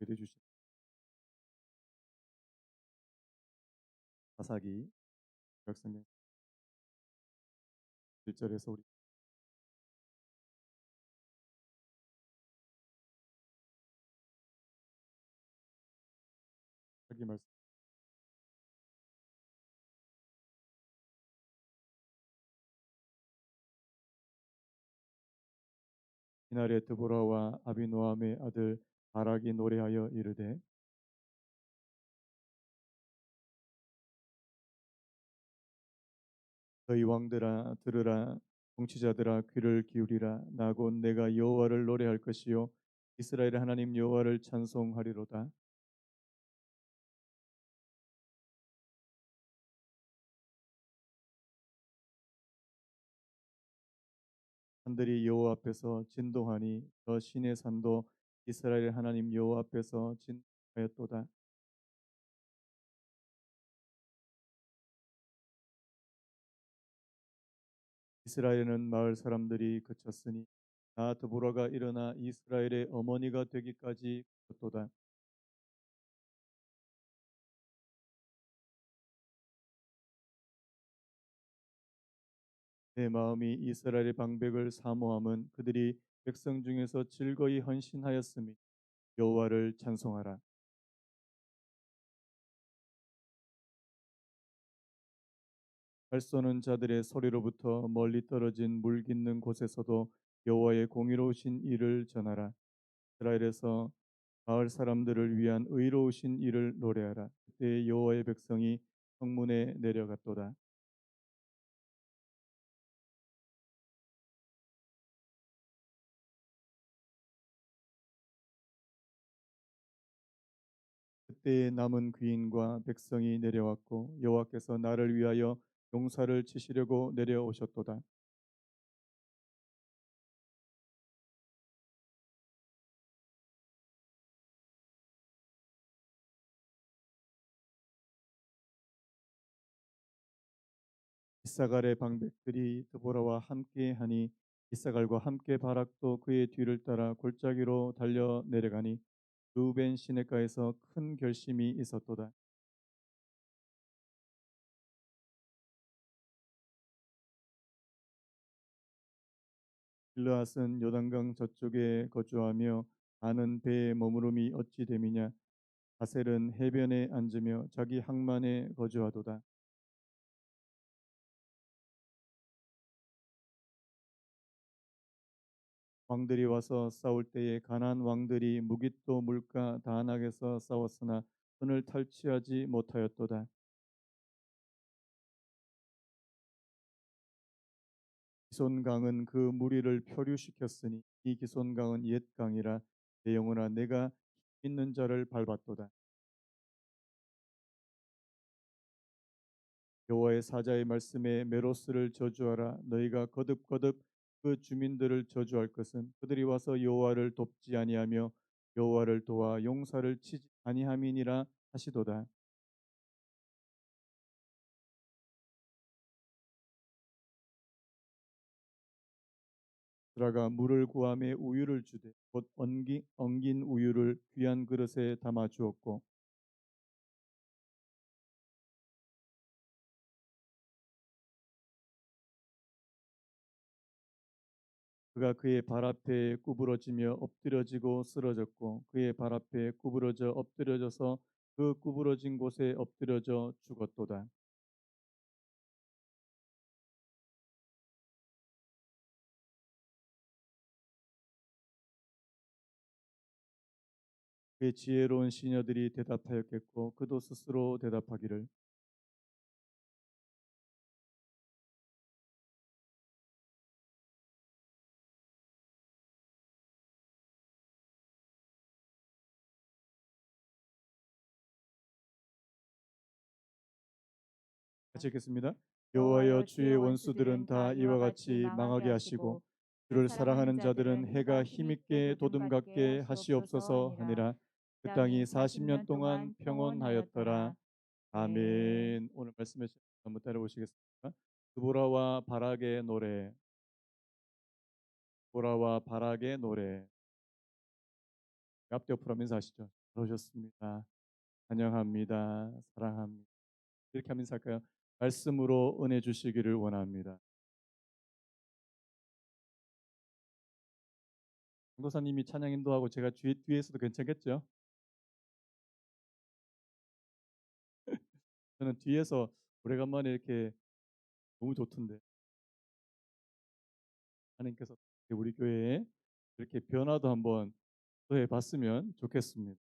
예배 주신 사사기 백성경 1절에서 우리 하기 말씀. 이날에 드보라와 아비노함의 아들 바락이 노래하여 이르되 너희 왕들아 들으라, 통치자들아 귀를 기울이라. 나 곧 내가 여호와를 노래할 것이요 이스라엘의 하나님 여호와를 찬송하리로다. 산들이 여호와 앞에서 진동하니 저 시내 산도 이스라엘의 하나님 여호와 앞에서 진동하였도다. 이스라엘은 마을 사람들이 그쳤으니 나 드보라가 일어나 이스라엘의 어머니가 되기까지 그쳤도다. 내 마음이 이스라엘의 방백을 사모함은 그들이 백성 중에서 즐거이 헌신하였으니 여호와를 찬송하라. 발 쏘는 자들의 소리로부터 멀리 떨어진 물 깃는 곳에서도 여호와의 공의로우신 일을 전하라. 이스라엘에서 마을 사람들을 위한 의로우신 일을 노래하라. 그때 여호와의 백성이 성문에 내려갔도다. 그때에 남은 귀인과 백성이 내려왔고 여호와께서 나를 위하여 용사를 치시려고 내려오셨도다. 이사갈의 방백들이 드보라와 함께하니 이사갈과 함께 바락도 그의 뒤를 따라 골짜기로 달려 내려가니 루벤 시냇가에서 큰 결심이 있었도다. 길르앗은 요단강 저쪽에 거주하며 아는 배의 머무름이 어찌 됨이냐. 아셀은 해변에 앉으며 자기 항만에 거주하도다. 왕들이 와서 싸울 때에 가나안 왕들이 무깃도 물가 다낙에서 싸웠으나 손을 탈취하지 못하였도다. 기손강은 그 무리를 표류시켰으니 이 기손강은 옛 강이라. 내 영혼아 내가 힘 있는 자를 밟았도다. 여호와의 사자의 말씀에 메로스를 저주하라. 너희가 거듭거듭 그 주민들을 저주할 것은 그들이 와서 여호와를 돕지 아니하며 여호와를 도와 용사를 치지 아니함이니라 하시도다. 드라가 물을 구함에 우유를 주되 곧 엉긴 우유를 귀한 그릇에 담아 주었고 그가 그의 발 앞에 구부러지며 엎드려지고 쓰러졌고 그의 발 앞에 구부러져 엎드려져서 그 구부러진 곳에 엎드려져 죽었도다. 그의 지혜로운 시녀들이 대답하였겠고 그도 스스로 대답하기를 같이 읽겠습니다. 여호와여 주의 원수들은 다 이와 같이 망하게 하시고 주를 사랑하는 자들은 해가 힘있게 도둠 같게 하시옵소서 하니라. 그 땅이 40년 동안 평온하였더라. 아멘. 오늘 말씀해 주신 한번 따라보시겠습니까? 드보라와 바락의 노래. 보라와 바락의 노래. 앞뒤 옆으로 하면서 하시죠. 그러셨습니다. 환영합니다. 사랑합니다. 이렇게 하면서 할까요? 말씀으로 은혜 주시기를 원합니다. 강도사님이 찬양 인도하고 제가 뒤에서도 괜찮겠죠? 저는 뒤에서 오래간만에 이렇게 너무 좋던데 하나님께서 우리 교회에 이렇게 변화도 한번 해 봤으면 좋겠습니다.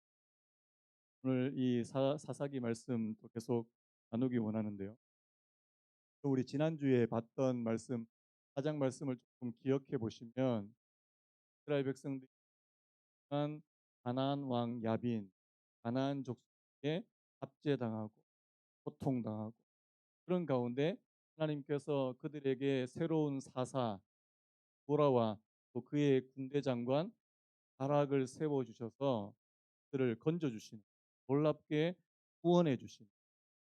오늘 이 사사기 말씀 또 계속 나누기 원하는데요. 또 우리 지난주에 봤던 말씀 사장 말씀을 조금 기억해 보시면 이스라엘 백성들이 가나안 왕 야빈 가나안 족속에 압제당하고 고통당하고 그런 가운데 하나님께서 그들에게 새로운 사사 보라와 또 그의 군대 장관 바락을 세워 주셔서 그들을 건져 주시는 놀랍게 구원해 주시는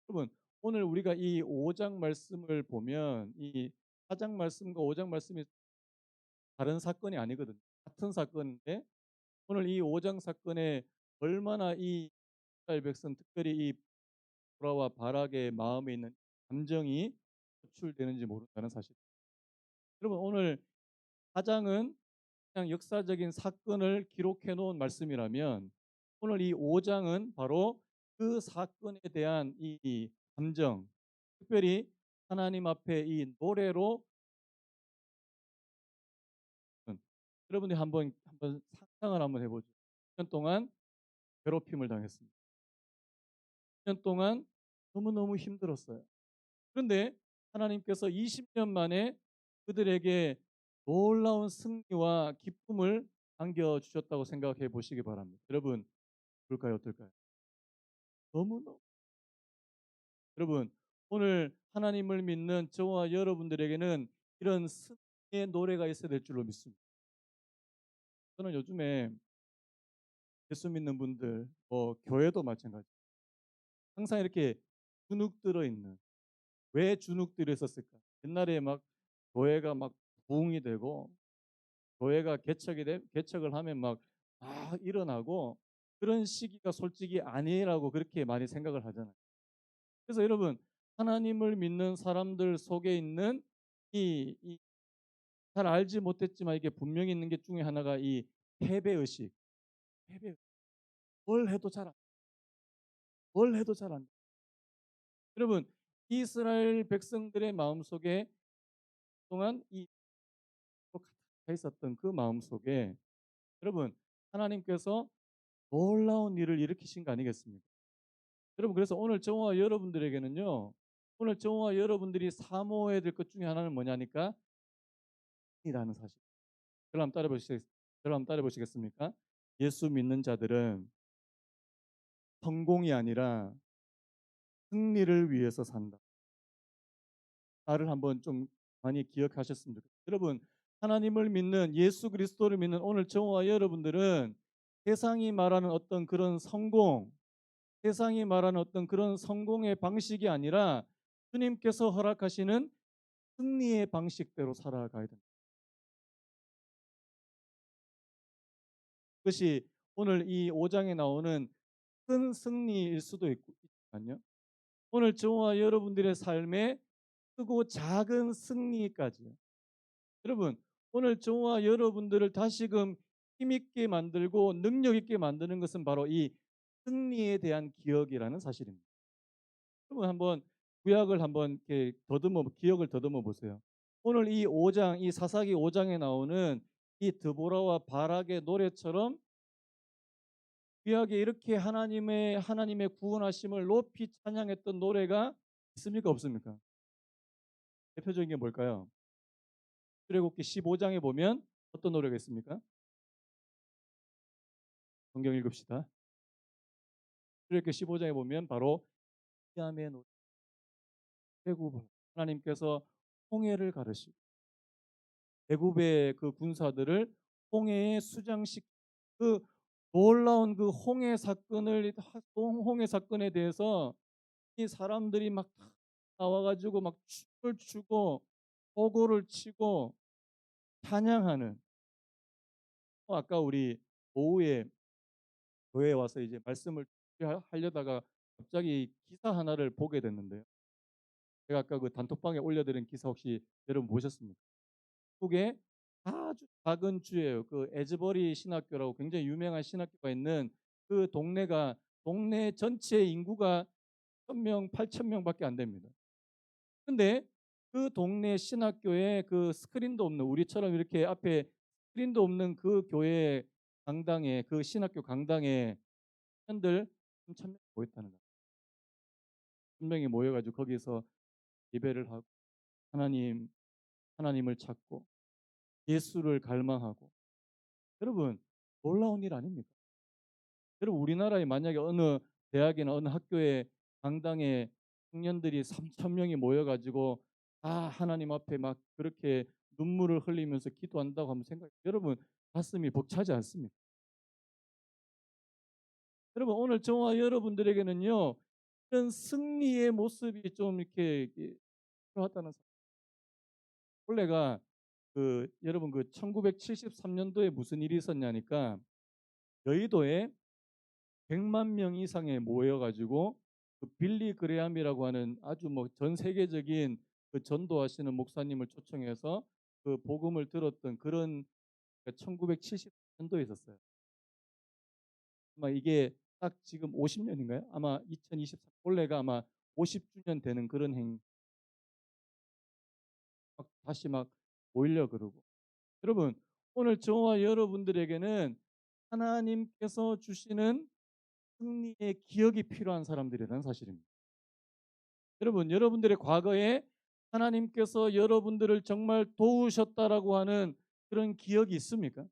여러분 오늘 우리가 이 5장 말씀을 보면 이 4장 말씀과 5장 말씀이 다른 사건이 아니거든요. 같은 사건인데 오늘 이 5장 사건에 얼마나 이 이스라엘 백성 특별히 이 보라와 바락의 마음에 있는 감정이 노출되는지 모른다는 사실. 여러분 오늘 4장은 그냥 역사적인 사건을 기록해 놓은 말씀이라면 오늘 이 5장은 바로 그 사건에 대한 이 감정, 특별히 하나님 앞에 이 노래로 여러분들이 한번 상상을 한번 해보죠. 1년 동안 괴롭힘을 당했습니다. 1년 동안 너무너무 힘들었어요. 그런데 하나님께서 20년 만에 그들에게 놀라운 승리와 기쁨을 안겨주셨다고 생각해 보시기 바랍니다. 여러분, 그럴까요? 어떨까요? 너무너무. 여러분, 오늘 하나님을 믿는 저와 여러분들에게는 이런 승리의 노래가 있어야 될 줄로 믿습니다. 저는 요즘에 예수 믿는 분들, 교회도 마찬가지. 항상 이렇게 주눅 들어 있는 왜 주눅 들어 있었을까? 옛날에 막 교회가 막 부흥이 되고 교회가 개척을 하면 막 일어나고 그런 시기가 솔직히 아니라고 그렇게 많이 생각을 하잖아요. 그래서 여러분 하나님을 믿는 사람들 속에 있는 이 잘 알지 못했지만 이게 분명히 있는 게 중에 하나가 이 패배 의식. 패배. 뭘 해도 잘 안, 뭘 해도 잘 안 돼. 여러분 이스라엘 백성들의 마음 속에 동안 이 가 있었던 그 마음 속에 여러분 하나님께서 놀라운 일을 일으키신 거 아니겠습니까? 여러분 그래서 오늘 저와 여러분들에게는요. 오늘 저와 여러분들이 사모해야 될 것 중에 하나는 뭐냐니까 이라는 사실. 저를 한번 따라 보시겠습니까? 예수 믿는 자들은 성공이 아니라 승리를 위해서 산다. 나를 한번 좀 많이 기억하셨으면 좋겠어요. 여러분 하나님을 믿는 예수 그리스도를 믿는 오늘 저와 여러분들은 세상이 말하는 어떤 그런 성공, 세상이 말하는 어떤 그런 성공의 방식이 아니라 주님께서 허락하시는 승리의 방식대로 살아가야 됩니다. 그것이 오늘 이 5장에 나오는 큰 승리일 수도 있지만요. 오늘 저와 여러분들의 삶에 크고 작은 승리까지요. 여러분, 오늘 저와 여러분들을 다시금 힘있게 만들고 능력 있게 만드는 것은 바로 이 승리에 대한 기억이라는 사실입니다. 여러분 한번 구약을 한번 이렇게 기억을 더듬어 보세요. 오늘 이 5장, 이 사사기 5장에 나오는 이 드보라와 바락의 노래처럼 구약에 이렇게 하나님의 구원하심을 높이 찬양했던 노래가 있습니까 없습니까? 대표적인 게 뭘까요? 출애굽기 15장에 보면 어떤 노래가 있습니까? 성경 읽읍시다. 출애굽기 15장에 보면 바로 미리암의 노래, 애굽 하나님께서 홍해를 가르시고 애굽의 그 군사들을 홍해에 수장식 그 놀라운 그 홍해 사건에 대해서 이 사람들이 막 나와가지고 막 춤을 추고 호고를 치고 찬양하는 아까 우리 오후에 교회에 와서 이제 말씀을 하려다가 갑자기 기사 하나를 보게 됐는데요. 제가 아까 그 단톡방에 올려드린 기사 혹시 여러분 보셨습니까? 미국의 아주 작은 주예요. 그 에즈버리 신학교라고 굉장히 유명한 신학교가 있는 그 동네가 동네 전체 인구가 1,000명, 8,000명밖에 안 됩니다. 근데 그 동네 신학교에 그 스크린도 없는 우리처럼 이렇게 앞에 스크린도 없는 그 교회 강당에 그 신학교 강당에 학생들 3,000명 모였다는 거예요. 1,000명이 모여가지고 거기서 예배를 하고 하나님을 찾고 예수를 갈망하고 여러분 놀라운 일 아닙니까? 여러분 우리나라에 만약에 어느 대학이나 어느 학교에 강당에 청년들이 3,000명이 모여가지고 다 하나님 앞에 막 그렇게 눈물을 흘리면서 기도한다고 하면 여러분 가슴이 벅차지 않습니까? 여러분 오늘 저와 여러분들에게는요 이런 승리의 모습이 좀 이렇게 필요하다는 원래가 그 여러분 그 1973년도에 무슨 일이 있었냐니까 여의도에 100만 명 이상에 모여가지고 그 빌리 그레함이라고 하는 아주 뭐 전 세계적인 그 전도하시는 목사님을 초청해서 그 복음을 들었던 그런 1970년도에 있었어요. 아마 이게 딱 지금 50년인가요? 아마 2023 올해가 아마 50주년 되는 그런 막 다시 막 모이려 그러고 여러분 오늘 저와 여러분들에게는 하나님께서 주시는 승리의 기억이 필요한 사람들이라는 사실입니다. 여러분, 여러분들의 과거에 하나님께서 여러분들을 정말 도우셨다라고 하는 그런 기억이 있습니까?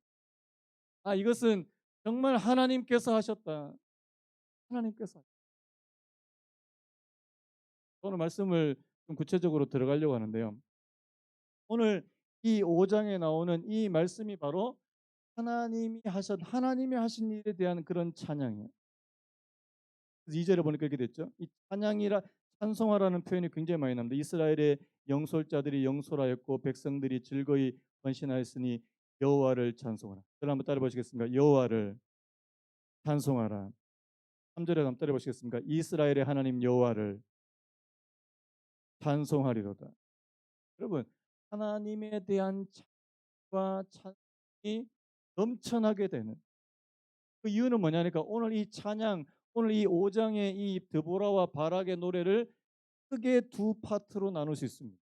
아, 이것은 정말 하나님께서 하셨다. 하나님께서. 오늘 말씀을 좀 구체적으로 들어가려고 하는데요. 오늘 이 5장에 나오는 이 말씀이 바로 하나님이 하신 일에 대한 그런 찬양이에요. 2절에 보니까 이렇게 됐죠. 이 찬송하라는 표현이 굉장히 많이 나옵니다. 이스라엘의 영솔자들이 영솔하였고 백성들이 즐거이 헌신하였으니 여호와를 찬송하라. 저를 한번 따라 보시겠습니까? 여호와를 찬송하라. 3절에 한번 따라 보시겠습니까? 이스라엘의 하나님 여호와를 찬송하리로다. 여러분 하나님에 대한 찬과 찬송이 넘쳐나게 되는 그 이유는 뭐냐니까 오늘 이 찬양 오늘 이 5장의 이 드보라와 바락의 노래를 크게 두 파트로 나눌 수 있습니다.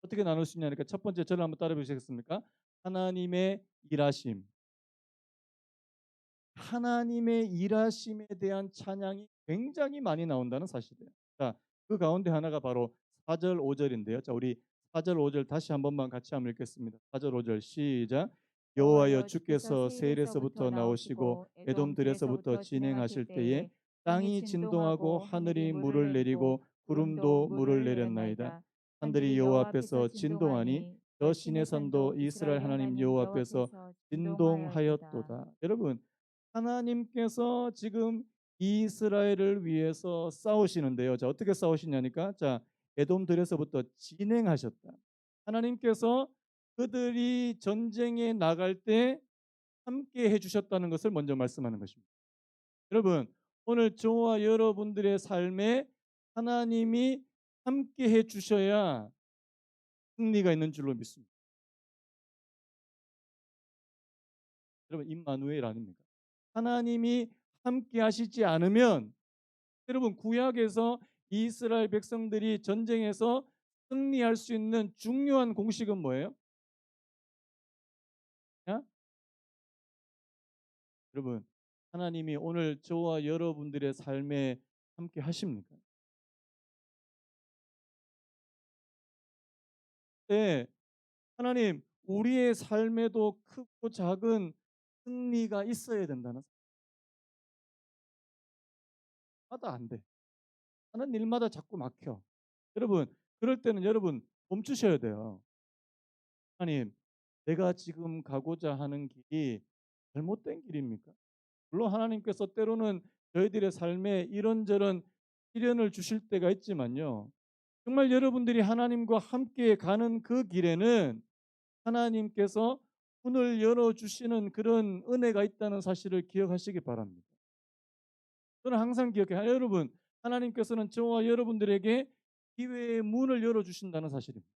어떻게 나눌 수 있냐니까 첫 번째 저를 한번 따라 보시겠습니까? 하나님의 일하심. 하나님의 일하심에 대한 찬양이 굉장히 많이 나온다는 사실이에요. 자, 그 가운데 하나가 바로 4절 5절인데요. 자, 우리 4절 5절 다시 한 번만 같이 한번 읽겠습니다. 4절 5절 시작. 여호와여 주께서 세일에서부터 나오시고 에돔들에서부터 진행하실 때에 땅이 진동하고 하늘이 물을 내리고 구름도 물을 내렸나이다. 하늘이 여호와 앞에서 진동하니 저 시내 산도 이스라엘 하나님 여호와 앞에서 진동하였도다. 여러분 하나님께서 지금 이스라엘을 위해서 싸우시는데요. 자, 어떻게 싸우시냐니까? 자, 에돔들에서부터 진행하셨다. 하나님께서 그들이 전쟁에 나갈 때 함께 해주셨다는 것을 먼저 말씀하는 것입니다. 여러분, 오늘 저와 여러분들의 삶에 하나님이 함께 해주셔야 승리가 있는 줄로 믿습니다. 여러분, 임마누엘 아닙니까? 하나님이 함께 하시지 않으면 여러분 구약에서 이스라엘 백성들이 전쟁에서 승리할 수 있는 중요한 공식은 뭐예요? 야? 여러분 하나님이 오늘 저와 여러분들의 삶에 함께 하십니까? 네, 하나님 우리의 삶에도 크고 작은 승리가 있어야 된다는 마다 안 돼. 하는 일마다 자꾸 막혀. 여러분 그럴 때는 여러분 멈추셔야 돼요. 하나님 내가 지금 가고자 하는 길이 잘못된 길입니까? 물론 하나님께서 때로는 저희들의 삶에 이런저런 시련을 주실 때가 있지만요. 정말 여러분들이 하나님과 함께 가는 그 길에는 하나님께서 문을 열어 주시는 그런 은혜가 있다는 사실을 기억하시기 바랍니다. 저는 항상 기억해요. 여러분, 하나님께서는 저와 여러분들에게 기회의 문을 열어 주신다는 사실입니다.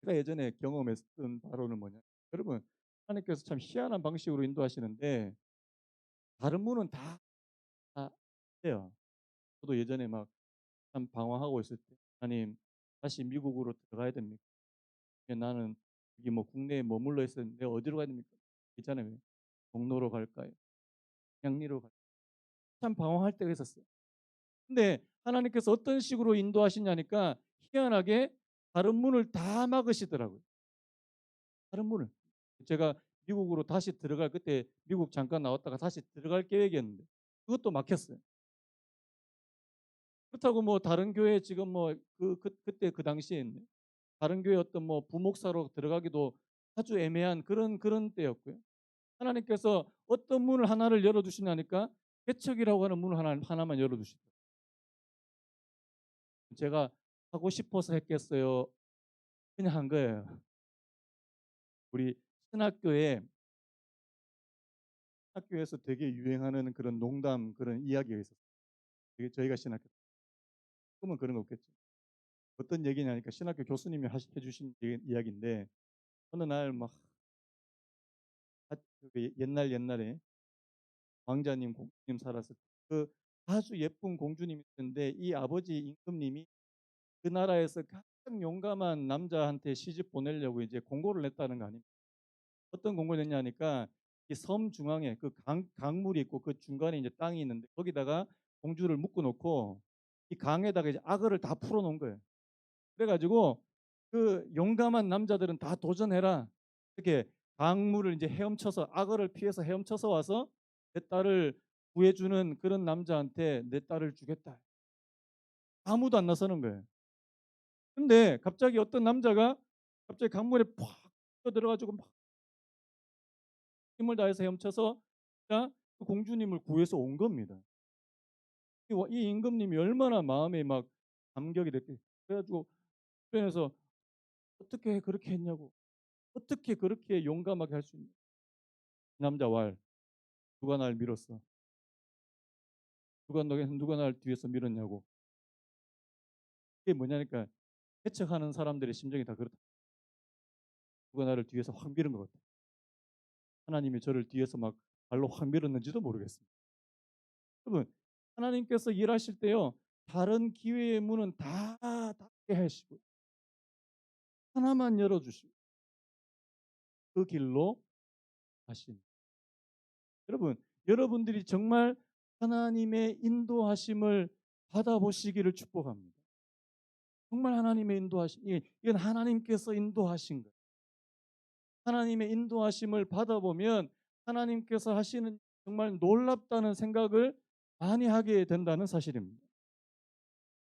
제가 예전에 경험했던 바로는 뭐냐? 여러분, 하나님께서 참 희한한 방식으로 인도하시는데 다른 문은 다 돼요. 저도 예전에 막 참 방황하고 있을 때 하나님 다시 미국으로 들어가야 됩니까? 나는 여기 뭐 국내에 머물러 있었는데 어디로 가야 됩니까? 있잖아요. 종로로 갈까요? 양리로 갈까요? 참 방황할 때가 있었어요. 근데 하나님께서 어떤 식으로 인도하시냐니까 희한하게 다른 문을 다 막으시더라고요. 다른 문을. 제가 미국으로 다시 들어갈 그때 미국 잠깐 나왔다가 다시 들어갈 계획이었는데 그것도 막혔어요. 그렇다고 뭐 다른 교회 지금 뭐 그때 그 당시에 다른 교회 어떤 뭐 부목사로 들어가기도 아주 애매한 그런 때였고요. 하나님께서 어떤 문을 하나를 열어 두시냐니까 개척이라고 하는 문을 하나만 열어 두시더라고요. 제가 하고 싶어서 했겠어요. 그냥 한 거예요. 우리 신학교에 학교에서 되게 유행하는 그런 농담 그런 이야기가 있었어요. 저희가 신학교 그러면 그런 거 없겠죠. 어떤 얘기냐니까 신학교 교수님이 해주신 이야기인데 어느 날막 옛날에 왕자님 공주님 살았을 때 그 아주 예쁜 공주님이 있는데 이 아버지 임금님이 그 나라에서 가장 용감한 남자한테 시집 보내려고 이제 공고를 냈다는 거 아닙니까? 어떤 공고를 냈냐니까 이 섬 중앙에 그 강물이 있고 그 중간에 이제 땅이 있는데 거기다가 공주를 묶어 놓고 이 강에다가 이제 악어를 다 풀어 놓은 거예요. 그래가지고 그 용감한 남자들은 다 도전해라. 이렇게 강물을 이제 헤엄쳐서 악어를 피해서 헤엄쳐서 와서 내 딸을 구해주는 그런 남자한테 내 딸을 주겠다. 아무도 안 나서는 거예요. 근데 갑자기 어떤 남자가 갑자기 강물에 팍 들어가지고 막 힘을 다해서 헤엄쳐서 그 공주님을 구해서 온 겁니다. 이 임금님이 얼마나 마음에 막 감격이 됐겠어요. 그래가지고 주변에서 어떻게 그렇게 했냐고, 어떻게 그렇게 용감하게 할 수 있냐. 남자 왈 누가 날 밀었어? 누가 날 뒤에서 밀었냐고. 이게 뭐냐니까 해석하는 사람들의 심정이 다 그렇다. 누가 나를 뒤에서 확 밀은 것 같다. 하나님이 저를 뒤에서 막 발로 확 밀었는지도 모르겠습니다. 여러분, 하나님께서 일하실 때요, 다른 기회의 문은 다 닫게 하시고 하나만 열어주시고 그 길로 가신. 여러분, 여러분들이 정말 하나님의 인도하심을 받아보시기를 축복합니다. 정말 하나님의 인도하심, 이건 하나님께서 인도하신 것. 하나님의 인도하심을 받아보면 하나님께서 하시는 정말 놀랍다는 생각을 많이 하게 된다는 사실입니다.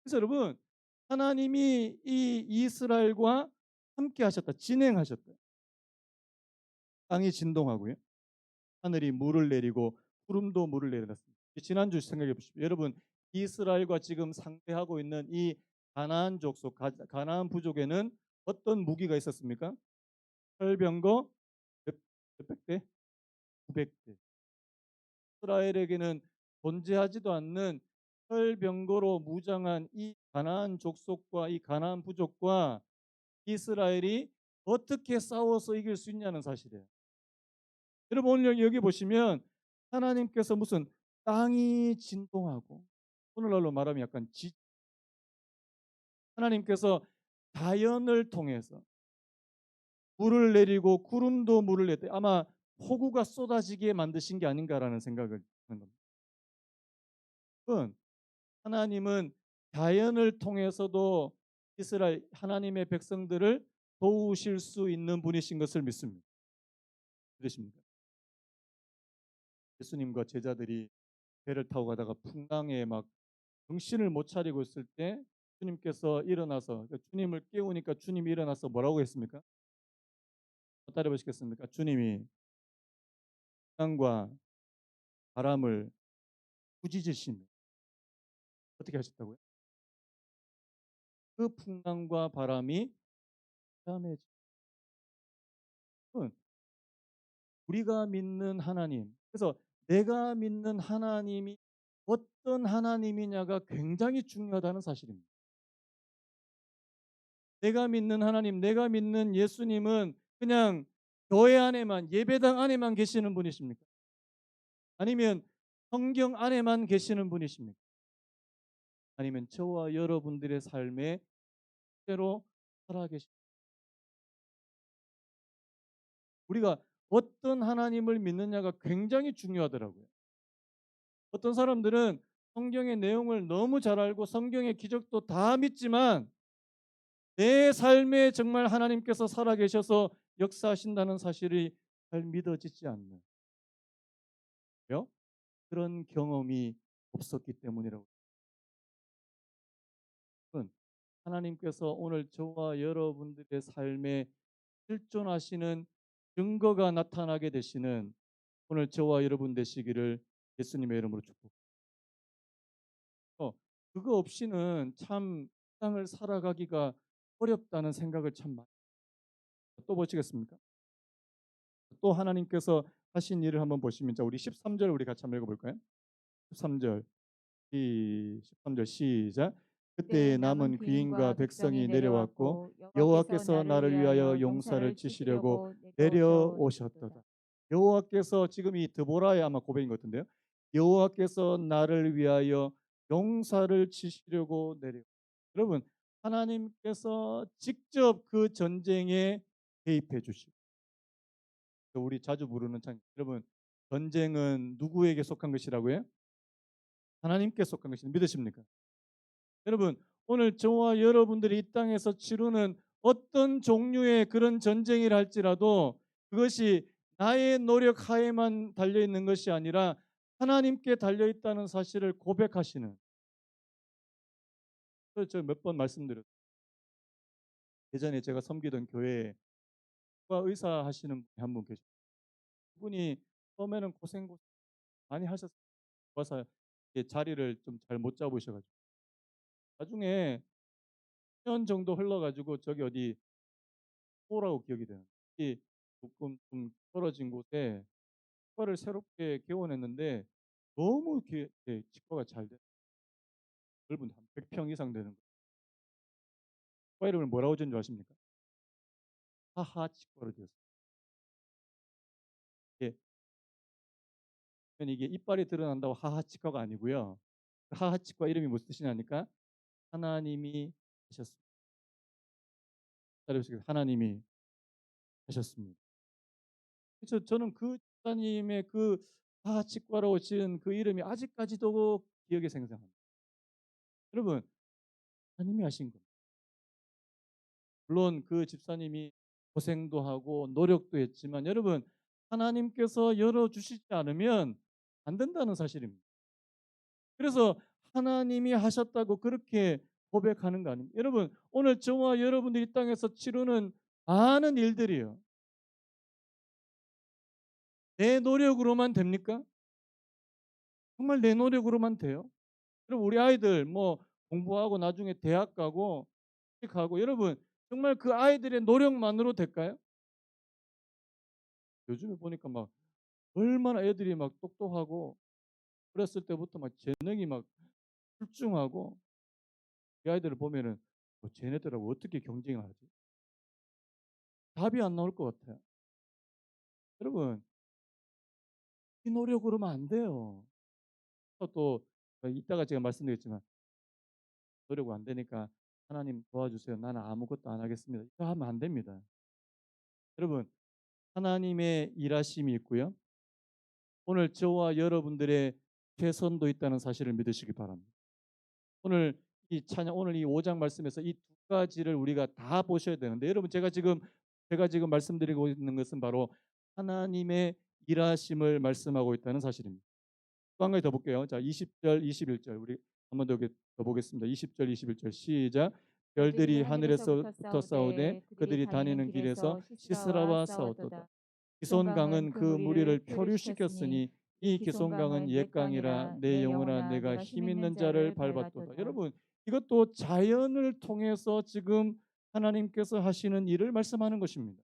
그래서 여러분, 하나님이 이 이스라엘과 함께 하셨다, 진행하셨다. 땅이 진동하고요. 하늘이 물을 내리고 구름도 물을 내렸습니다. 지난주 생각해 보십시오. 여러분, 이스라엘과 지금 상대하고 있는 이 가나안 족속, 가나안 부족에는 어떤 무기가 있었습니까? 철병거 몇백 대? 900대. 이스라엘에게는 존재하지도 않는 철병거로 무장한 이 가나안 족속과 이 가나안 부족과 이스라엘이 어떻게 싸워서 이길 수 있냐는 사실이에요. 여러분, 오늘 여기 보시면 하나님께서 무슨 땅이 진동하고, 오늘날로 말하면 약간 하나님께서 자연을 통해서 물을 내리고 구름도 물을 냈대. 아마 폭우가 쏟아지게 만드신 게 아닌가라는 생각을 하는 겁니다. 하나님은 자연을 통해서도 이스라엘 하나님의 백성들을 도우실 수 있는 분이신 것을 믿습니다. 그러십니까? 예수님과 제자들이 배를 타고 가다가 풍랑에 막 정신을 못 차리고 있을 때 주님께서 일어나서, 주님을 깨우니까 주님이 일어나서 뭐라고 했습니까? 따라 보시겠습니까? 주님이 땅과 바람을 꾸짖으시며 어떻게 하셨다고요? 그 풍랑과 바람이 잠잠해지. 여러분, 우리가 믿는 하나님, 그래서 내가 믿는 하나님이 어떤 하나님이냐가 굉장히 중요하다는 사실입니다. 내가 믿는 하나님, 내가 믿는 예수님은 그냥 교회 안에만, 예배당 안에만 계시는 분이십니까? 아니면 성경 안에만 계시는 분이십니까? 아니면 저와 여러분들의 삶에 실제로 살아계십니까? 우리가 어떤 하나님을 믿느냐가 굉장히 중요하더라고요. 어떤 사람들은 성경의 내용을 너무 잘 알고 성경의 기적도 다 믿지만 내 삶에 정말 하나님께서 살아계셔서 역사하신다는 사실이 잘 믿어지지 않는, 왜요? 그런 경험이 없었기 때문이라고. 여러분, 하나님께서 오늘 저와 여러분들의 삶에 실존하시는 증거가 나타나게 되시는 오늘 저와 여러분 되시기를 예수님의 이름으로 축복합니다. 그거 없이는 참 세상을 살아가기가 어렵다는 생각을 참 많이. 또 보시겠습니까? 또 하나님께서 하신 일을 한번 보시면, 자, 우리 13절 우리 같이 한번 읽어볼까요? 13절 13절 시작. 그때 그때 남은 남은 귀인과 귀인과 백성이 백성이 내려왔고 내려왔고 여호와께서 여호와께서 나를 나를 위하여 위하여 용사를 용사를 치시려고 치시려고 내려오셨도다. 내려오셨도다. 여호와께서, 지금 이 드보라의 아마 고백인 것 같은데요. 여호와께서 나를 위하여 용사를 치시려고 내려. 여러분, 하나님께서 직접 그 전쟁에 개입해 주시고, 우리 자주 부르는 찬, 여러분, 전쟁은 누구에게 속한 것이라고요? 하나님께 속한 것이 믿으십니까? 여러분, 오늘 저와 여러분들이 이 땅에서 치르는 어떤 종류의 그런 전쟁이라 할지라도 그것이 나의 노력 하에만 달려 있는 것이 아니라 하나님께 달려 있다는 사실을 고백하시는, 저 몇 번 말씀드렸어요. 예전에 제가 섬기던 교회에 의사 하시는 분이 한 분 계셨어요. 그분이 처음에는 고생 많이 하셨어요. 와서 자리를 좀 잘 못 잡으셔가지고 나중에 1년 정도 흘러가지고 저기 어디 호라고 기억이 돼요. 이 조금 좀 떨어진 곳에 치과를 새롭게 개원했는데 너무 치과가 잘 돼. 넓은 한 100평 이상 되는 거. 치과 이름을 뭐라고 지은 줄 아십니까? 하하 치과로 지었어요. 이게 이게 이빨이 드러난다고 하하 치과가 아니고요. 하하 치과 이름이 무슨 뜻이냐니까 하나님이 하셨습니다. 따라해보시겠습니다. 하나님이 하셨습니다. 그래서 저는 그 집사님의 그 하하 치과라고 지은 그 이름이 아직까지도 기억에 생생합니다. 여러분, 하나님이 하신 겁니다. 물론 그 집사님이 고생도 하고 노력도 했지만 여러분, 하나님께서 열어주시지 않으면 안 된다는 사실입니다. 그래서 하나님이 하셨다고 그렇게 고백하는 거 아닙니까? 여러분, 오늘 저와 여러분들이 이 땅에서 치르는 많은 일들이요, 내 노력으로만 됩니까? 정말 내 노력으로만 돼요? 여러분, 우리 아이들 뭐 공부하고 나중에 대학 가고 하고, 여러분 정말 그 아이들의 노력만으로 될까요? 요즘에 보니까 막 얼마나 애들이 막 똑똑하고 어렸을 때부터 막 재능이 막 출중하고, 이 아이들을 보면은 쟤네들하고 어떻게 경쟁을 하지? 답이 안 나올 것 같아요. 여러분, 이 노력으로만 안 돼요. 또 이따가 제가 말씀드리겠지만 노력 안 되니까 하나님 도와주세요, 나는 아무것도 안 하겠습니다, 이거 하면 안 됩니다. 여러분, 하나님의 일하심이 있고요, 오늘 저와 여러분들의 최선도 있다는 사실을 믿으시기 바랍니다. 오늘 이 찬양, 오늘 이 5장 말씀에서 이 두 가지를 우리가 다 보셔야 되는데, 여러분 제가 지금 말씀드리고 있는 것은 바로 하나님의 일하심을 말씀하고 있다는 사실입니다. 또 한 가지 더 볼게요. 자, 20절, 21절 우리 한번 더 보겠습니다. 20절, 21절 시작. 별들이 별들이 하늘에서부터 하늘에서부터 싸우되 싸우되 그들이 그들이 다니는 다니는 길에서 길에서 시스라와 시스라와 싸웠도다. 싸웠도다. 기손강은 기손강은 그 그 무리를 무리를 표류시켰으니 표류시켰으니 이 이 기손강은 기손강은 옛 옛 강이라 강이라 내 내 영혼아 영혼아 내가 내가 힘 힘 있는 있는 자를 자를 밟았도다. 밟았도다. 여러분, 이것도 자연을 통해서 지금 하나님께서 하시는 일을 말씀하는 것입니다.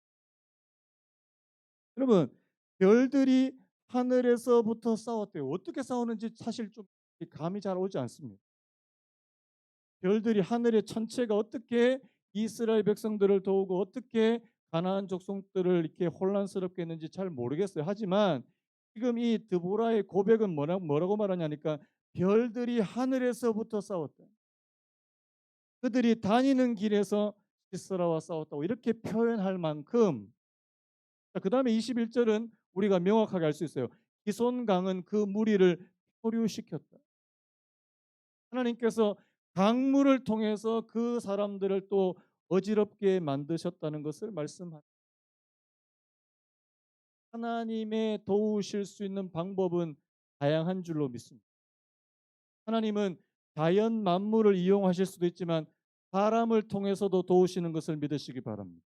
여러분, 별들이 하늘에서부터 싸웠대요. 어떻게 싸우는지 사실 좀 감이 잘 오지 않습니다. 별들이 하늘의 천체가 어떻게 이스라엘 백성들을 도우고 어떻게 가나안 족속들을 이렇게 혼란스럽게 했는지 잘 모르겠어요. 하지만 지금 이 드보라의 고백은 뭐라고 말하냐니까 별들이 하늘에서부터 싸웠다. 그들이 다니는 길에서 시스라와 싸웠다고 이렇게 표현할 만큼. 그 다음에 21절은 우리가 명확하게 알 수 있어요. 기손강은 그 무리를 표류시켰다. 하나님께서 강물을 통해서 그 사람들을 또 어지럽게 만드셨다는 것을 말씀합니다. 하나님의 도우실 수 있는 방법은 다양한 줄로 믿습니다. 하나님은 자연 만물을 이용하실 수도 있지만 사람을 통해서도 도우시는 것을 믿으시기 바랍니다.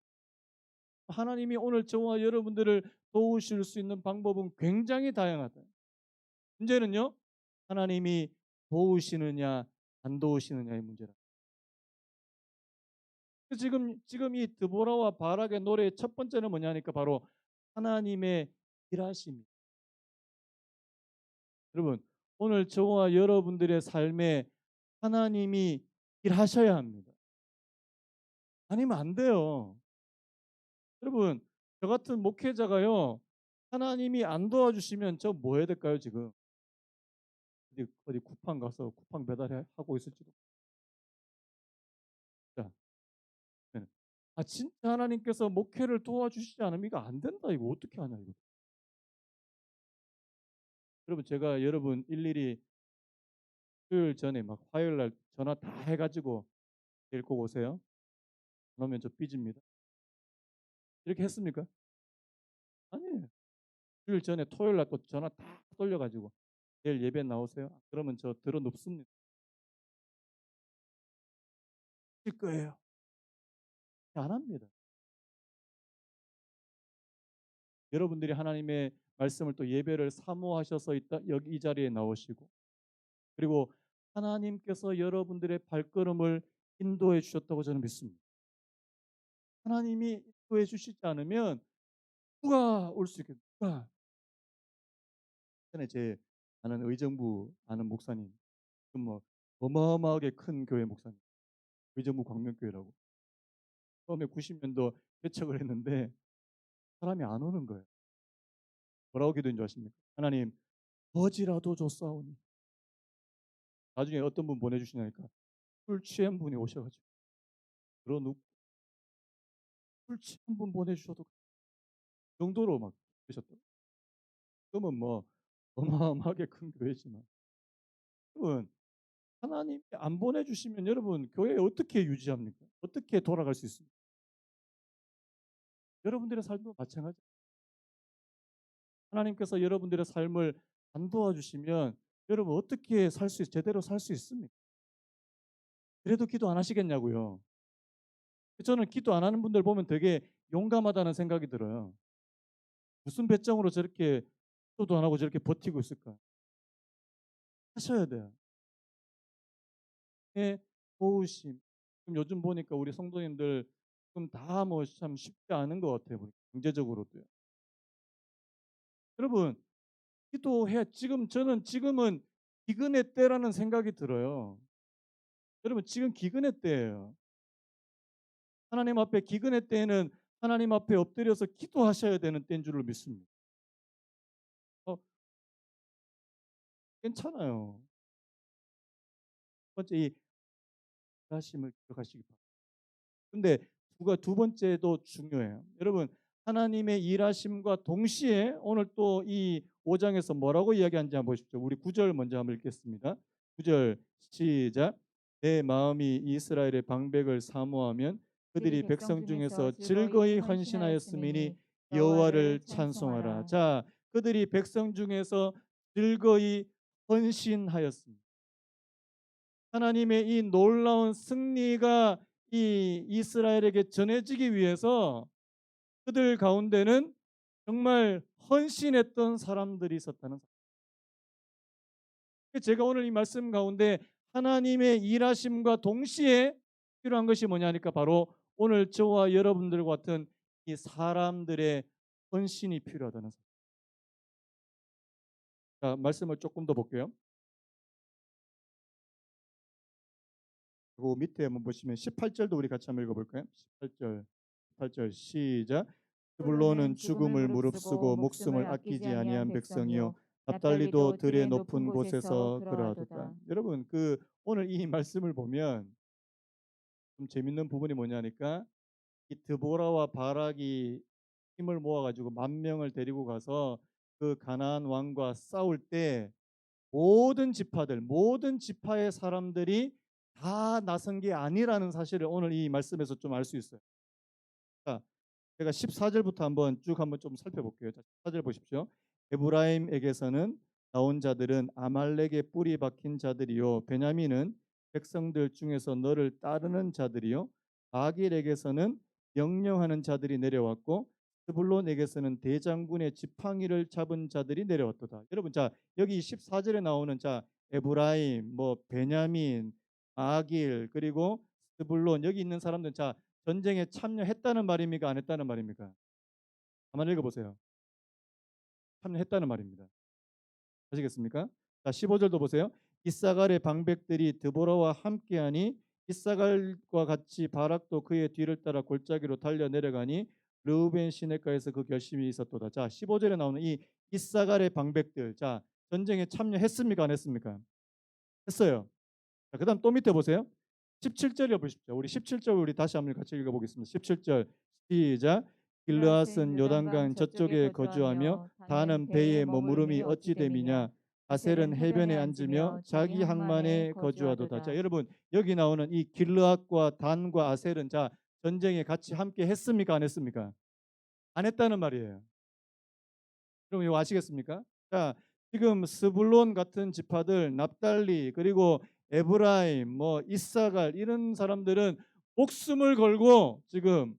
하나님이 오늘 저와 여러분들을 도우실 수 있는 방법은 굉장히 다양하다. 문제는요, 하나님이 도우시느냐 안 도우시느냐의 문제라. 지금 이 드보라와 바락의 노래의 첫 번째는 뭐냐니까 바로 하나님의 일하심. 여러분, 오늘 저와 여러분들의 삶에 하나님이 일하셔야 합니다. 아니면 안 돼요. 여러분, 저 같은 목회자가요, 하나님이 안 도와주시면 저 뭐 해야 될까요? 지금 어디 쿠팡 가서 쿠팡 배달하고 있을지도. 자, 네. 진짜 하나님께서 목회를 도와주시지 않으면 이거 안 된다. 이거 어떻게 하냐 이거. 여러분, 제가 여러분 일일이 수요일 전에 막 화요일 날 전화 다 해가지고 데리고 오세요. 그러면 저 삐집니다. 이렇게 했습니까? 아니에요. 수요일 전에 토요일 날 또 전화 다 돌려가지고 내일 예배 나오세요. 그러면 저 들어 눕습니다. 할 거예요. 안 합니다. 여러분들이 하나님의 말씀을 또 예배를 사모하셔서 여기 이 자리에 나오시고, 그리고 하나님께서 여러분들의 발걸음을 인도해 주셨다고 저는 믿습니다. 하나님이 인도해 주시지 않으면 누가 올 수 있겠습니까? 누가? 전에 제 아는 의정부 아는 목사님, 뭐 어마어마하게 큰 교회 목사님, 의정부 광명교회라고 처음에 90년도 개척을 했는데 사람이 안 오는 거예요. 뭐라고 기도인 줄 아십니까? 하나님, 거지라도 줬사오니. 나중에 어떤 분 보내주시냐니까 술 취한 분이 오셔가지고 들어눕고 술 취한 분 보내주셔도 그 정도로 막 그러셨다. 그러면 뭐 어마어마하게 큰 교회지만, 여러분, 하나님이 안 보내주시면 여러분 교회 어떻게 유지합니까? 어떻게 돌아갈 수 있습니까? 여러분들의 삶도 마찬가지. 하나님께서 여러분들의 삶을 안 도와주시면 여러분 어떻게 제대로 살 수 있습니까? 그래도 기도 안 하시겠냐고요. 저는 기도 안 하는 분들 보면 되게 용감하다는 생각이 들어요. 무슨 배짱으로 저렇게 기도도 안 하고 저렇게 버티고 있을까? 하셔야 돼요. 의 도우심. 요즘 보니까 우리 성도님들 좀 다 뭐 참 쉽지 않은 것 같아요. 경제적으로도요. 여러분, 기도해. 저는 지금은 기근의 때라는 생각이 들어요. 여러분, 지금 기근의 때예요. 하나님 앞에 기근의 때에는 하나님 앞에 엎드려서 기도하셔야 되는 때인 줄로 믿습니다. 어, 괜찮아요. 첫 번째 이 하심을 기억하시기 바랍니다. 근데 두 번째도 중요해요. 여러분, 하나님의 일하심과 동시에 오늘 또 이 5장에서 뭐라고 이야기하는지 한번 보십시오. 우리 9절 먼저 한번 읽겠습니다. 9절 시작. 내 마음이 이스라엘의 방백을 사모하면 그들이 백성 중에서 즐거이 헌신하였음이니 여호와를 찬송하라. 자, 그들이 백성 중에서 즐거이 헌신하였습니다. 하나님의 이 놀라운 승리가 이 이스라엘에게 전해지기 위해서 그들 가운데는 정말 헌신했던 사람들이 있었다는 사실. 제가 오늘 이 말씀 가운데 하나님의 일하심과 동시에 필요한 것이 뭐냐니까 바로 오늘 저와 여러분들 같은 이 사람들의 헌신이 필요하다는 사실. 자, 말씀을 조금 더 볼게요. 그 밑에 한번 보시면 18절도 우리 같이 한번 읽어볼까요? 18절, 18절 시작. 스불론은 스불론은 죽음을 죽음을 무릅쓰고 무릅쓰고 목숨을 목숨을 아끼지 아끼지 아니한 아니한 백성이요 백성이요 납달리도 납달리도 들의 들의 높은 높은 곳에서 곳에서 그러하도다. 그러하도다. 여러분 오늘 이 말씀을 보면 좀 재밌는 부분이 뭐냐니까 이 드보라와 바락이 힘을 모아가지고 10,000명을 데리고 가서 그 가나안 왕과 싸울 때 모든 지파의 사람들이 다 나선 게 아니라는 사실을 오늘 이 말씀에서 좀 알 수 있어요. 자, 제가 14절부터 한번 좀 살펴볼게요. 자, 14절 보십시오. 에브라임에게서는 나온 자들은 아말렉의 뿌리 박힌 자들이요 베냐민은 백성들 중에서 너를 따르는 자들이요 마길에게서는 명령하는 자들이 내려왔고 스불론에게서는 대장군의 지팡이를 잡은 자들이 내려왔도다. 여러분 자 여기 14절에 나오는 자 에브라임 뭐 베냐민 마길 그리고 스불론 여기 있는 사람들 자 전쟁에 참여했다는 말입니까? 안 했다는 말입니까? 한번 읽어보세요. 참여했다는 말입니다. 아시겠습니까? 자, 15절도 보세요. 이사갈의 방백들이 드보라와 함께하니 이사갈과 같이 바락도 그의 뒤를 따라 골짜기로 달려 내려가니 르우벤 시내가에서 그 결심이 있었도다. 자, 15절에 나오는 이 이사갈의 방백들. 자, 전쟁에 참여했습니까? 안 했습니까? 했어요. 자, 그다음 또 밑에 보세요. 17절에 보십시오. 우리 17절 우리 다시 한번 같이 읽어보겠습니다. 17절 시작. 길르앗은 길르앗은 요단강 요단강 저쪽에 저쪽에 거주하며 거주하며 다는 다는 배의 배에 머무름이 머무름이 어찌 어찌 됨이냐. 됨이냐. 아셀은 아셀은 해변에 해변에 앉으며 앉으며 자기 자기 항만에 항만에 거주하도다. 자, 거주하도다. 여러분 여기 나오는 이 길르앗과 단과 아셀은 자 전쟁에 같이 함께 했습니까? 안 했습니까? 안 했다는 말이에요. 여러분 이거 아시겠습니까? 자, 지금 스불론 같은 지파들, 납달리 그리고 에브라임, 뭐 이사갈 이런 사람들은 목숨을 걸고 지금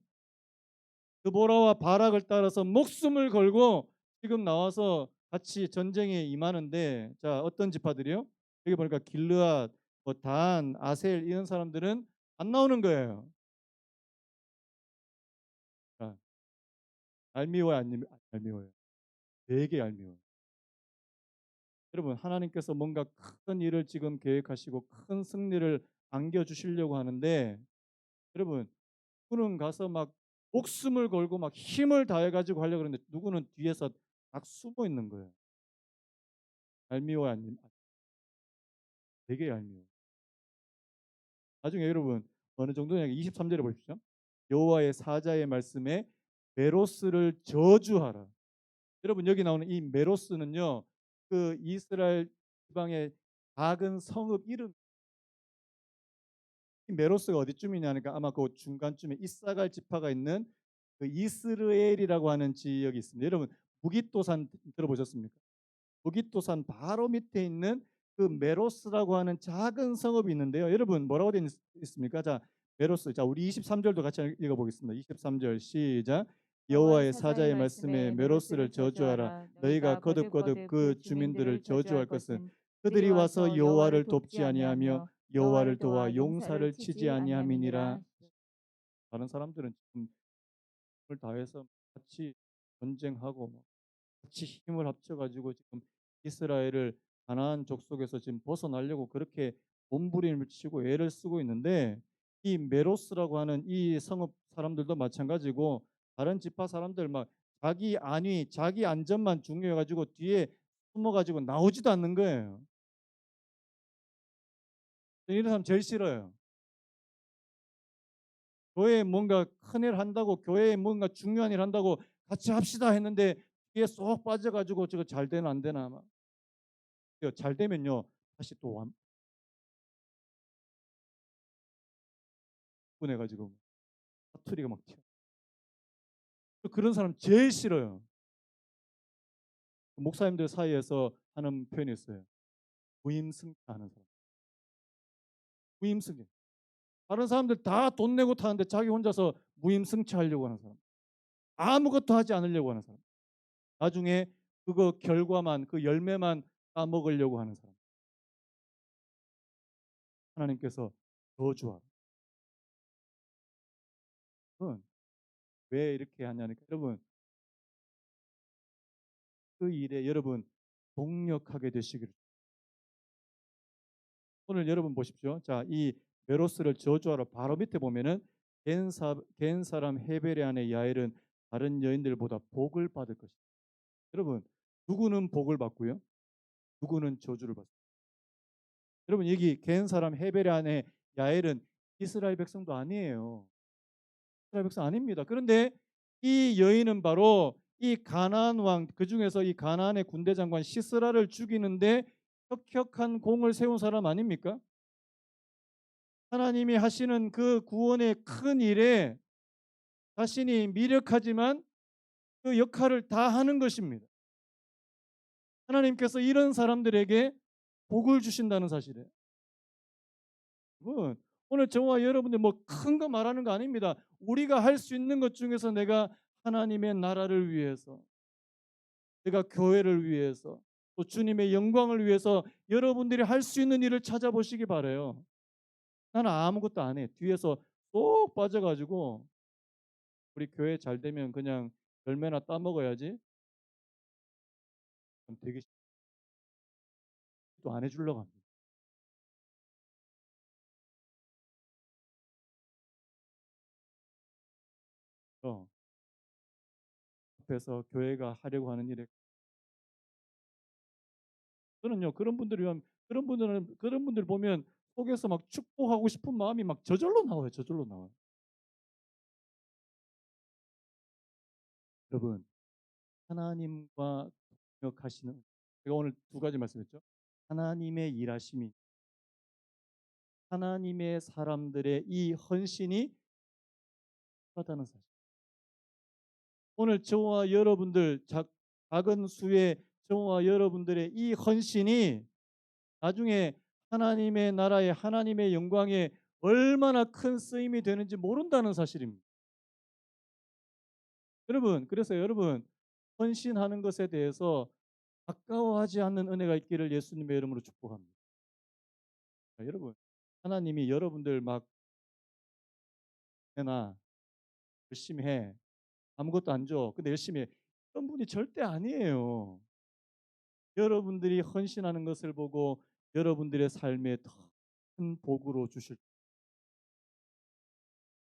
드보라와 바락을 따라서 목숨을 걸고 지금 나와서 같이 전쟁에 임하는데 자 어떤 지파들이요? 여기 보니까 길르앗, 뭐 단, 아셀 이런 사람들은 안 나오는 거예요. 자, 얄미워요, 안 얄미워요? 되게 얄미워요. 여러분 하나님께서 뭔가 큰 일을 지금 계획하시고 큰 승리를 안겨주시려고 하는데 여러분 누구는 가서 막 목숨을 걸고 막 힘을 다해가지고 하려고 그러는데 누구는 뒤에서 딱 숨어 있는 거예요. 얄미워 아님 되게 얄미워. 나중에 여러분 어느 정도냐 23절에 보십시오. 여호와의 사자의 말씀에 메로스를 저주하라. 여러분 여기 나오는 이 메로스는요 그 이스라엘 지방의 작은 성읍 이름 메로스가 어디쯤이냐니까 아마 그 중간쯤에 이사갈 지파가 있는 그 이스르엘이라고 하는 지역이 있습니다. 여러분 무깃도산 들어보셨습니까? 무깃도산 바로 밑에 있는 그 메로스라고 하는 작은 성읍이 있는데요. 여러분 뭐라고 되어 있습니까? 자 메로스 자 우리 23절도 같이 읽어보겠습니다. 23절 시작. 여호와의 여호와의 사자의 사자의 말씀에 말씀에 메로스를 메로스를 저주하라. 저주하라. 너희가 너희가 거듭 거듭 그 그 주민들을 주민들을 저주할 저주할 것은 것은 그들이 그들이 와서 와서 여호와를 여호와를 돕지 돕지 아니하며 아니하며 여호와를 여호와를 도와 도와 용사를 용사를 치지 치지 아니함이니라. 아니함이니라. 다른 사람들은 지금 힘을 다해서 같이 전쟁하고 같이 힘을 합쳐가지고 지금 이스라엘을 가나안 족속에서 지금 벗어나려고 그렇게 몸부림을 치고 애를 쓰고 있는데 이 메로스라고 하는 이 성읍 사람들도 마찬가지고 다른 지파 사람들 막 자기 안위, 자기 안전만 중요해가지고 뒤에 숨어가지고 나오지도 않는 거예요. 이런 사람 제일 싫어요. 교회에 뭔가 큰일 한다고 교회에 뭔가 중요한 일 한다고 같이 합시다 했는데 뒤에 쏙 빠져가지고 저거 잘 되나 안 되나 막 잘 되면요 다시 또 완분해가지고 사투리가 막 튀어. 그런 사람 제일 싫어요. 목사님들 사이에서 하는 표현이 있어요. 무임승차하는 사람. 무임승차. 다른 사람들 다 돈 내고 타는데 자기 혼자서 무임승차하려고 하는 사람. 아무것도 하지 않으려고 하는 사람. 나중에 그거 결과만 그 열매만 따먹으려고 하는 사람. 하나님께서 저주하라. 그건 왜 이렇게 하냐니까 여러분 그 일에 여러분 동력하게 되시기를. 오늘 여러분 보십시오. 자, 이 메로스를 저주하러 바로 밑에 보면은 겐 사람 헤벨의 아내 야엘은 다른 여인들보다 복을 받을 것이다. 여러분, 누구는 복을 받고요, 누구는 저주를 받습니다. 여러분, 여기 겐 사람 헤벨의 아내 야엘은 이스라엘 백성도 아니에요. 이스라엘 백성 아닙니다. 그런데 이 여인은 바로 이 가나안 왕, 그 중에서 이 가나안의 군대 장관 시스라를 죽이는데 혁혁한 공을 세운 사람 아닙니까? 하나님이 하시는 그 구원의 큰 일에 자신이 미력하지만 그 역할을 다 하는 것입니다. 하나님께서 이런 사람들에게 복을 주신다는 사실이에요. 여러분, 오늘 저와 여러분들 뭐 큰 거 말하는 거 아닙니다. 우리가 할 수 있는 것 중에서 내가 하나님의 나라를 위해서, 내가 교회를 위해서, 또 주님의 영광을 위해서 여러분들이 할 수 있는 일을 찾아보시기 바라요. 나는 아무것도 안 해. 뒤에서 쏙 빠져가지고 우리 교회 잘 되면 그냥 열매나 따먹어야지. 그럼 되게 또 안 해주려고 합니다. 어, 앞에서 교회가 하려고 하는 일에 저는요 그런 분들 보면 속에서 막 축복하고 싶은 마음이 막 저절로 나와요. 저절로 나와요. 여러분, 하나님과 동역하시는, 제가 오늘 두 가지 말씀했죠. 하나님의 일하심이, 하나님의 사람들의 이 헌신이 하다는 사실. 오늘 저와 여러분들 작은 수의 저와 여러분들의 이 헌신이 나중에 하나님의 나라에 하나님의 영광에 얼마나 큰 쓰임이 되는지 모른다는 사실입니다. 여러분, 그래서 여러분 헌신하는 것에 대해서 아까워하지 않는 은혜가 있기를 예수님의 이름으로 축복합니다. 자, 여러분, 하나님이 여러분들 막 해나 열심히 해, 아무것도 안 줘, 근데 열심히 해, 그런 분이 절대 아니에요. 여러분들이 헌신하는 것을 보고 여러분들의 삶에 더 큰 복으로 주실.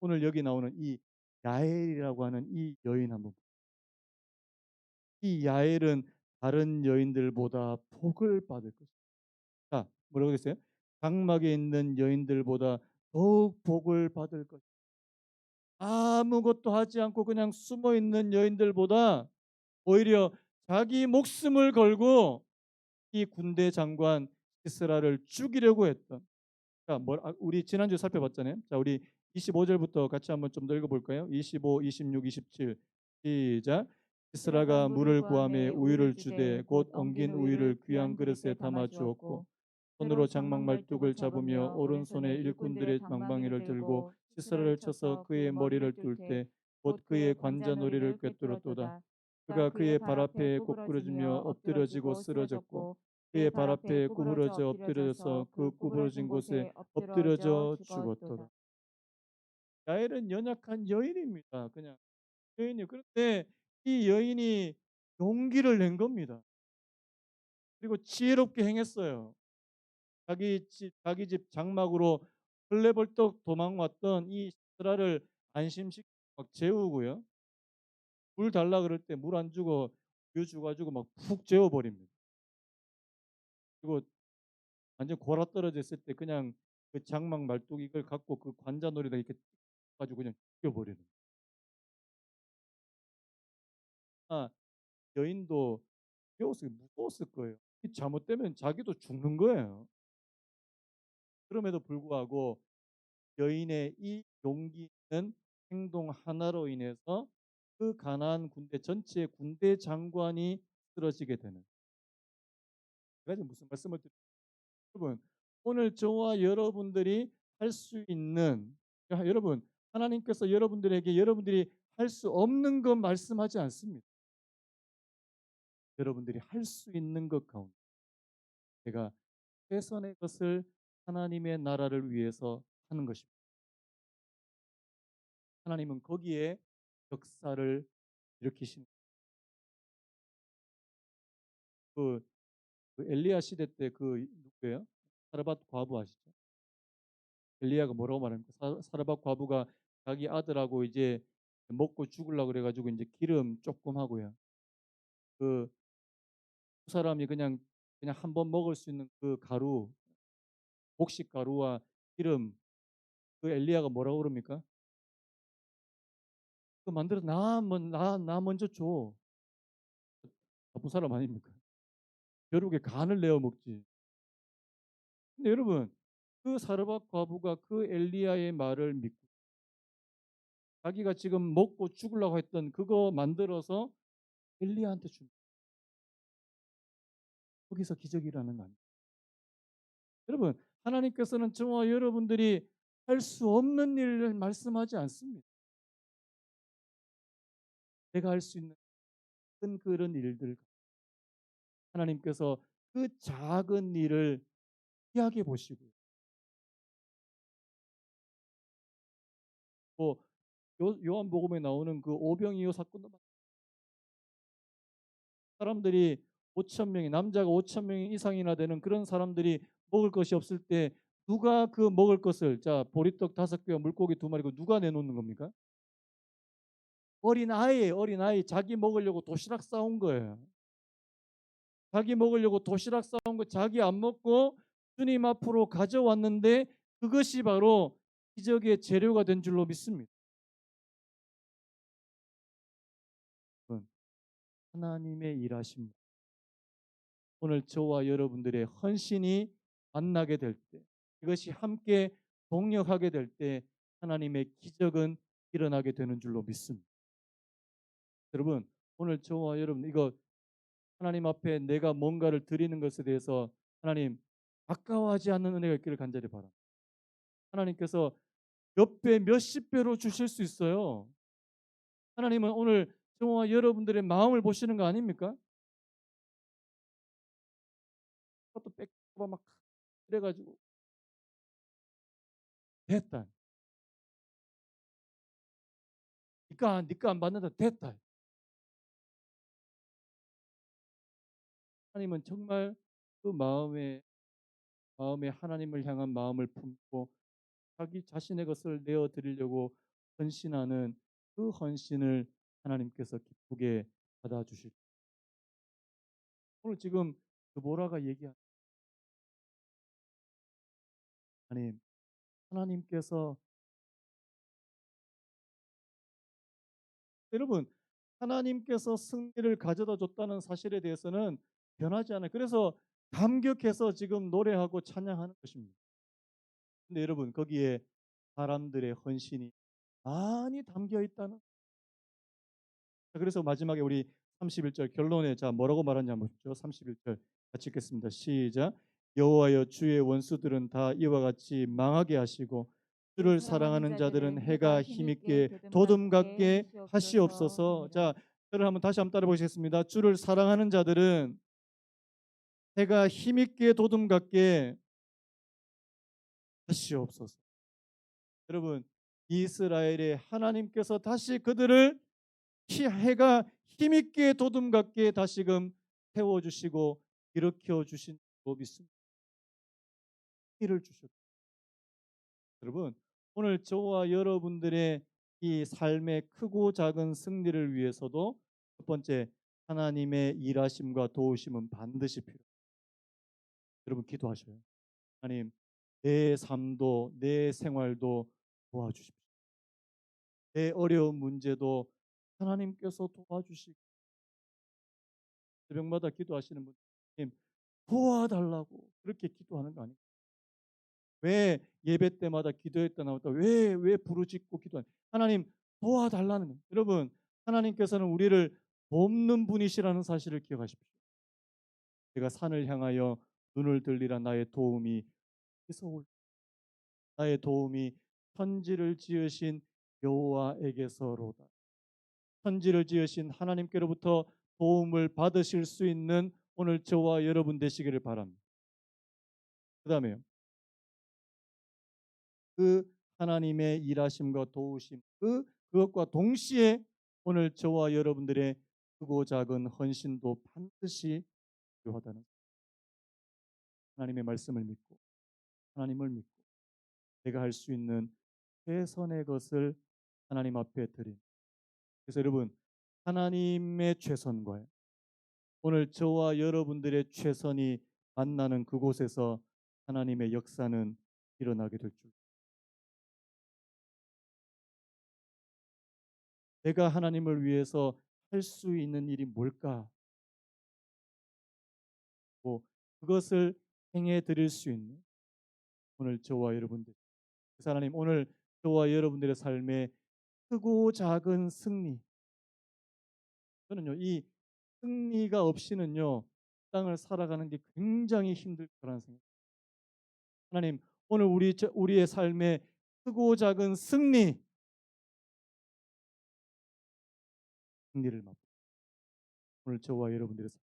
오늘 여기 나오는 이 야엘이라고 하는 이 여인 한번, 이 야엘은 다른 여인들보다 복을 받을 것이다. 자, 뭐라고 했어요? 장막에 있는 여인들보다 더욱 복을 받을 것. 아무것도 하지 않고 그냥 숨어 있는 여인들보다 오히려 자기 목숨을 걸고 이 군대 장관 시스라를 죽이려고 했던. 자, 우리 지난주에 살펴봤잖아요. 자, 우리 25절부터 같이 한번 좀 더 읽어볼까요? 25, 26, 27 시작. 시스라가 물을 구하매 우유를 주되 곧 엉긴 우유를 귀한 그릇에 담아 주었고 손으로 장막 말뚝을 잡으며 오른손에 일꾼들의 망망이를 들고 시스라를 쳐서 그의 머리를 뚫 때 곧 그의 관자놀이를 꿰뚫었도다. 그가 그의 발 앞에 꼬꾸러지며 엎드려지고 쓰러졌고 그의 발 앞에 구부러져 엎드려져서 그 구부러진 곳에 엎드려져 죽었도다. 야엘은 연약한 여인입니다. 그냥 여인이. 그런데 이 여인이 용기를 낸 겁니다. 그리고 지혜롭게 행했어요. 자기 집 장막으로 헐레벌떡 도망왔던 이 시스라를 안심시키고 막 재우고요. 물 달라 그럴 때 물 안 주고 우유 주가지고 막 푹 재워버립니다. 그리고 완전 골아 떨어져 있을 때 그냥 그 장막 말뚝 이걸 갖고 그 관자놀이다 이렇게 가지고 그냥 죽여버리는. 아, 여인도 무서웠을 거예요. 잘못되면 자기도 죽는 거예요. 그럼에도 불구하고 여인의 이 용기 있는 행동 하나로 인해서 그 가나안 군대 전체의 군대 장관이 쓰러지게 되는. 제가 무슨 말씀을 드리죠? 여러분, 오늘 저와 여러분들이 할 수 있는, 여러분, 하나님께서 여러분들에게 여러분들이 할 수 없는 것 말씀하지 않습니다. 여러분들이 할 수 있는 것 가운데 제가 최선의 것을 하나님의 나라를 위해서 하는 것입니다. 하나님은 거기에 역사를 일으키시는. 그, 그 엘리야 시대 때 그 누구예요? 사르밧 과부 아시죠? 엘리야가 뭐라고 말합니까? 사르밧 과부가 자기 아들하고 이제 먹고 죽으려고 그래가지고 이제 기름 조금 하고요. 그 사람이 그냥 한 번 먹을 수 있는 그 가루, 곡식 가루와 기름, 그 엘리야가 뭐라고 그럽니까? 그 만들어 나 먼저 줘. 나쁜 사람 아닙니까? 벼룩에 간을 내어 먹지. 근데 여러분, 그 사르밧 과부가 그 엘리야의 말을 믿고 자기가 지금 먹고 죽으려고 했던 그거 만들어서 엘리야한테 줍니다. 거기서 기적이 일어나는 거 아니에요? 여러분, 하나님께서는 저와 여러분들이 할 수 없는 일을 말씀하지 않습니다. 내가 할 수 있는 큰 그런 일들, 하나님께서 그 작은 일을 귀하게 보시고요. 뭐 요한복음에 나오는 그 오병이어 사건도 사람들이 5천 명이 남자가 5천 명 이상이나 되는 그런 사람들이 먹을 것이 없을 때 누가 그 먹을 것을 자 보리떡 5개와 물고기 2마리고 누가 내놓는 겁니까? 어린아이 자기 먹으려고 도시락 싸온 거예요. 자기 먹으려고 도시락 싸온 거 자기 안 먹고 주님 앞으로 가져왔는데 그것이 바로 기적의 재료가 된 줄로 믿습니다. 하나님의 일하심 오늘 저와 여러분들의 헌신이 만나게 될 때, 이것이 함께 동력하게 될 때 하나님의 기적은 일어나게 되는 줄로 믿습니다. 여러분, 오늘 저와 여러분 이거 하나님 앞에 내가 뭔가를 드리는 것에 대해서 하나님 아까워하지 않는 은혜가 있기를 간절히 바랍니다. 하나님께서 몇 배, 몇십 배로 주실 수 있어요. 하나님은 오늘 저와 여러분들의 마음을 보시는 거 아닙니까? 그것도 뺏고 막 그래가지고 됐다. 니가 안 받는다. 됐다. 하나님은 정말 그 마음에 하나님을 향한 마음을 품고 자기 자신의 것을 내어 드리려고 헌신하는 그 헌신을 하나님께서 기쁘게 받아 주실. 오늘 지금 드보라가 얘기한 하나님, 하나님께서 여러분 하나님께서 승리를 가져다 줬다는 사실에 대해서는 변하지 않아요. 그래서 감격해서 지금 노래하고 찬양하는 것입니다. 근데 여러분 거기에 사람들의 헌신이 많이 담겨 있다는. 그래서 마지막에 우리 31절 결론에 자 뭐라고 말하냐 보십시오. 31절 같이 읽겠습니다. 시작. 여호와여 주의 원수들은 다 이와 같이 망하게 하시고 주를 사랑하는 자들은 해가 힘있게 도둠 같게 하시옵소서. 자, 저를 한번 다시 한번 따라 보시겠습니다. 주를 사랑하는 자들은 해가 힘있게 도둠 같게 하시옵소서. 여러분, 이스라엘의 하나님께서 다시 그들을 해가 힘있게 도둠 같게 다시금 세워주시고 일으켜 주신 줄 믿습니다. 일을 주셨고 여러분 오늘 저와 여러분들의 이 삶의 크고 작은 승리를 위해서도 첫 번째 하나님의 일하심과 도우심은 반드시 필요해요. 여러분 기도하셔요. 하나님 내 삶도 내 생활도 도와주십시오. 내 어려운 문제도 하나님께서 도와주시고 새벽마다 기도하시는 분님 도와달라고 그렇게 기도하는 거 아니에요. 왜 예배 때마다 기도했다 나왔다 왜 부르짖고 기도하는 하나님 도와달라는 거예요. 여러분 하나님께서는 우리를 돕는 분이시라는 사실을 기억하십시오. 내가 산을 향하여 눈을 들리라 나의 도움이 어디서 올 나의 도움이 천지를 지으신 여호와에게서로다. 천지를 지으신 하나님께로부터 도움을 받으실 수 있는 오늘 저와 여러분 되시기를 바랍니다. 그다음에 그 하나님의 일하심과 도우심 그것과 동시에 오늘 저와 여러분들의 크고 작은 헌신도 반드시 필요하다는 하나님의 말씀을 믿고 하나님을 믿고 내가 할 수 있는 최선의 것을 하나님 앞에 드린. 그래서 여러분 하나님의 최선과 오늘 저와 여러분들의 최선이 만나는 그곳에서 하나님의 역사는 일어나게 될 줄. 내가 하나님을 위해서 할 수 있는 일이 뭘까? 뭐 그것을 행해 드릴 수 있는 오늘 저와 여러분들. 그래서 하나님 오늘 저와 여러분들의 삶에 크고 작은 승리. 저는요 이 승리가 없이는요 땅을 살아가는 게 굉장히 힘들 거라는 생각. 하나님 오늘 우리의 삶에 크고 작은 승리를 맛. 오늘 저와 여러분들의 삶.